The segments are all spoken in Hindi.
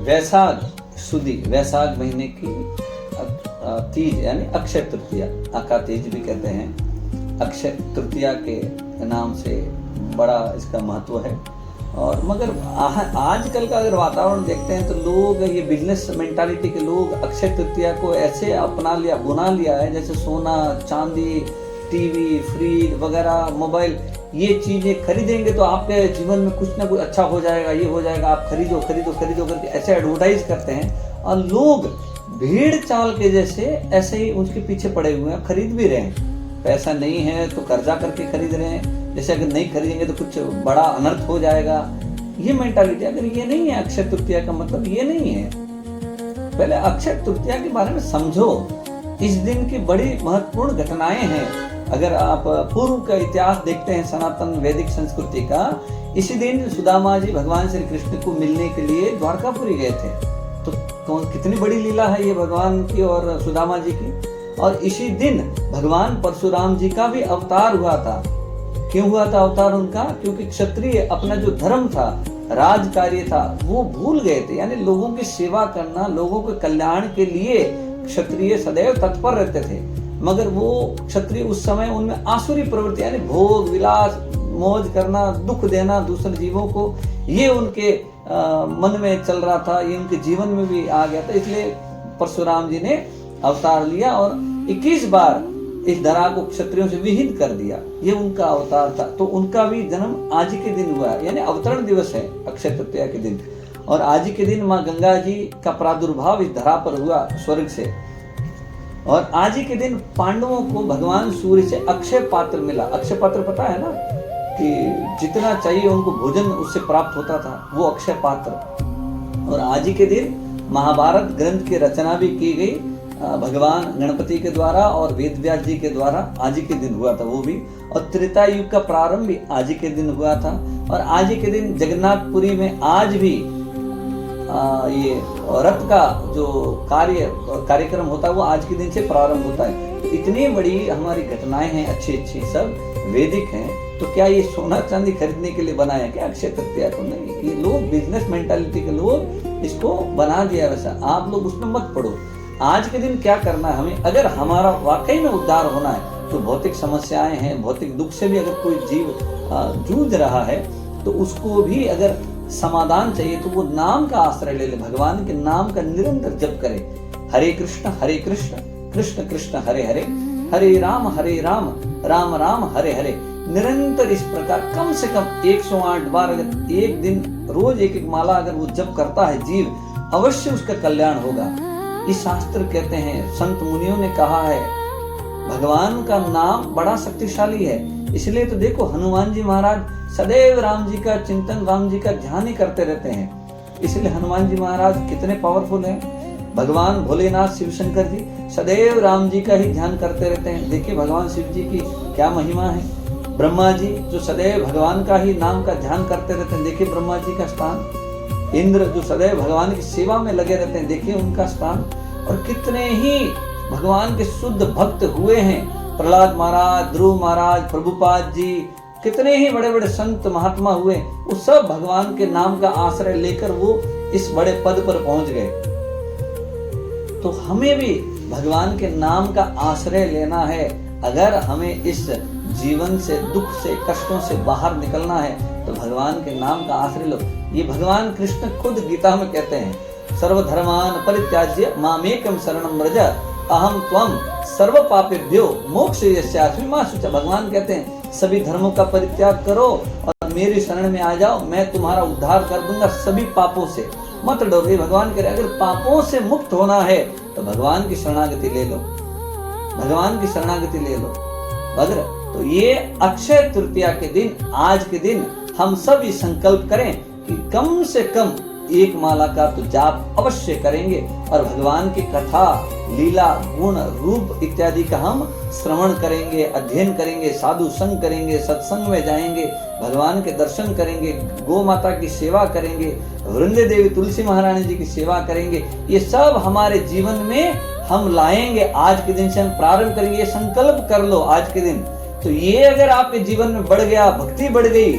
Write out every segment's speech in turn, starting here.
वैशाख सुदी, वैशाख महीने की तीज यानी अक्षय तृतीया, आका तीज भी कहते हैं, अक्षय तृतीया के नाम से बड़ा इसका महत्व है। और मगर आजकल का अगर वातावरण देखते हैं तो लोग, ये बिजनेस मेंटालिटी के लोग अक्षय तृतीया को ऐसे अपना लिया, बुना लिया है जैसे सोना चांदी, टीवी, फ्रिज वगैरह, मोबाइल, ये चीजें खरीदेंगे तो आपके जीवन में कुछ ना कुछ अच्छा हो जाएगा, ये हो जाएगा, आप खरीदो खरीदो खरीदो करके ऐसे एडवर्टाइज करते हैं। और लोग भीड़ चाल के जैसे ऐसे ही उनके पीछे पड़े हुए हैं, खरीद भी रहे हैं। पैसा नहीं है तो कर्जा करके खरीद रहे हैं, जैसे अगर नहीं खरीदेंगे तो कुछ बड़ा अनर्थ हो जाएगा। ये मेंटालिटी, अगर ये नहीं है अक्षय तृतीया का मतलब, ये नहीं है। पहले अक्षय तृतीया के बारे में समझो। इस दिन की बड़ी महत्वपूर्ण घटनाएं हैं। अगर आप पूर्व का इतिहास देखते हैं सनातन वैदिक संस्कृति का, इसी दिन सुदामा जी भगवान श्री कृष्ण को मिलने के लिए द्वारकापुरी गए थे। तो कितनी बड़ी लीला है ये भगवान की और सुदामा जी की। और इसी दिन भगवान परशुराम जी का भी अवतार हुआ था। क्यों हुआ था अवतार उनका? क्योंकि क्षत्रिय अपना जो धर्म था, राज कार्य था, वो भूल गए थे। यानी लोगों की सेवा करना, लोगों के कल्याण के लिए क्षत्रिय सदैव तत्पर रहते थे। मगर वो क्षत्रिय उस समय उनमें आसुरी प्रवृत्ति यानी भोग विलास, मौज करना, दुख देना दूसरे जीवों को, ये उनके मन में चल रहा था, ये उनके जीवन में भी आ गया था। इसलिए परशुराम जी ने अवतार लिया और 21 बार इस धरा को क्षत्रियों से विहीन कर दिया। ये उनका अवतार था। तो उनका भी जन्म आज के दिन हुआ है, यानी अवतरण दिवस है अक्षय तृतीया के दिन। और आज के दिन माँ गंगा जी का प्रादुर्भाव इस धरा पर हुआ स्वर्ग से। और आज ही के दिन पांडवों को भगवान सूर्य से अक्षय पात्र मिला। अक्षय पात्र पता है ना, कि जितना चाहिए उनको भोजन उससे प्राप्त होता था, वो अक्षय पात्र। और आज ही के दिन महाभारत ग्रंथ की रचना भी की गई भगवान गणपति के द्वारा और वेद व्यास जी के द्वारा। आज ही के दिन हुआ था वो भी। और त्रेता युग का प्रारंभ भी आज ही के दिन हुआ था। और आज ही के दिन जगन्नाथपुरी में आज भी ये रथ का जो कार्यक्रम होता है वो आज के दिन से प्रारंभ होता है। तो इतनी बड़ी हमारी घटनाएं हैं, अच्छी अच्छी, सब वैदिक हैं। तो क्या ये सोना चांदी खरीदने के लिए बनाया क्या अक्षय तृतीया को? नहीं, ये लोग बिजनेस मेंटालिटी के लोग इसको बना दिया वैसा। आप लोग उसमें मत पड़ो। आज के दिन क्या करना है हमें? अगर हमारा वाकई में उद्धार होना है तो भौतिक समस्याएं हैं, भौतिक दुख से भी अगर कोई जीव जूझ रहा है तो उसको भी अगर समाधान चाहिए तो वो नाम का आश्रय ले ले, भगवान के नाम का निरंतर जप करे। हरे कृष्ण कृष्ण कृष्ण हरे हरे, हरे राम राम राम हरे हरे। निरंतर इस प्रकार कम से कम 108 बार अगर एक दिन रोज एक एक माला अगर वो जप करता है जीव, अवश्य उसका कल्याण होगा। ये शास्त्र कहते हैं, संत मुनियों ने कहा है, भगवान का नाम बड़ा शक्तिशाली है। इसलिए तो देखो हनुमान जी महाराज सदैव राम जी का चिंतन, राम जी का ध्यान ही करते रहते हैं। इसलिए हनुमान जी महाराज कितने पावरफुल हैं। भगवान भोलेनाथ शिव शंकर जी सदैव राम जी का ही ध्यान करते रहते हैं। देखिए भगवान शिव जी की क्या महिमा है। ब्रह्मा जी जो सदैव भगवान का ही नाम का ध्यान करते रहते हैं, देखिए ब्रह्मा जी का स्थान। इंद्र जो सदैव भगवान की सेवा में लगे रहते हैं, देखिए उनका स्थान। और कितने ही भगवान के शुद्ध भक्त हुए हैं, प्रहलाद महाराज, ध्रुव महाराज, प्रभुपाद जी, कितने ही बड़े बड़े संत महात्मा हुए, वो सब भगवान के नाम का आश्रय लेकर वो इस बड़े पद पर पहुंच गए। तो हमें भी भगवान के नाम का आश्रय लेना है। अगर हमें इस जीवन से, दुख से, कष्टों से बाहर निकलना है तो भगवान के नाम का आश्रय लो। ये भगवान कृष्ण खुद गीता में कहते हैं, सर्वधर्मान परित्याज्य मामेकम शरणम व्रज अहम त्वम सर्व पापेभ्यो मोक्षयिष्यामि मा शुचः। भगवान कहते हैं सभी धर्मों का परित्याग करो और मेरी शरण में आ जाओ, मैं तुम्हारा उद्धार कर दूंगा सभी पापों से। मत डरो। भगवान कह रहे अगर पापों से मुक्त होना है तो भगवान की शरणागति ले लो, भगवान की शरणागति ले लो। अगर तो ये अक्षय तृतीया के दिन, आज के दिन हम सब ये संकल्प करें कि कम से कम एक माला का तो जाप अवश्य करेंगे और भगवान की कथा, लीला, गुण, रूप इत्यादि का हम श्रवण करेंगे, अध्ययन करेंगे, साधु संग करेंगे, सत्संग में जाएंगे, भगवान के दर्शन करेंगे, गौ माता की सेवा करेंगे, वृंदे देवी तुलसी महारानी जी की सेवा करेंगे। ये सब हमारे जीवन में हम लाएंगे। आज के दिन से हम प्रारंभ करेंगे। ये संकल्प कर लो आज के दिन। तो ये अगर आपके जीवन में बढ़ गया, भक्ति बढ़ गई,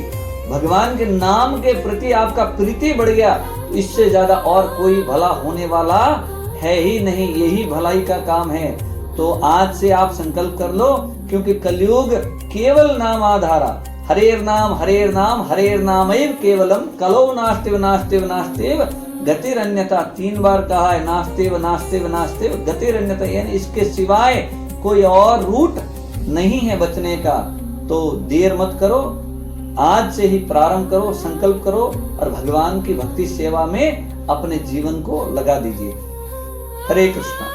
भगवान के नाम के प्रति आपका प्रीति बढ़ गया, इससे ज्यादा और कोई भला होने वाला है ही नहीं, यही भलाई का काम है। तो आज से आप संकल्प कर लो, क्योंकि कलयुग केवल नाम आधारा, हरेर नाम हरेर नामैव केवलम, कलो नास्तिव नास्तिव नास्तिव गतिरन्यता। 3 बार कहा है, नास्तिव नास्तिव नास्तिव गतिरन्यता, यानी इसके सिवाय कोई और रूट नहीं है बचने का। तो देर मत करो, आज से ही प्रारंभ करो, संकल्प करो और भगवान की भक्ति सेवा में अपने जीवन को लगा दीजिए। हरे कृष्णा।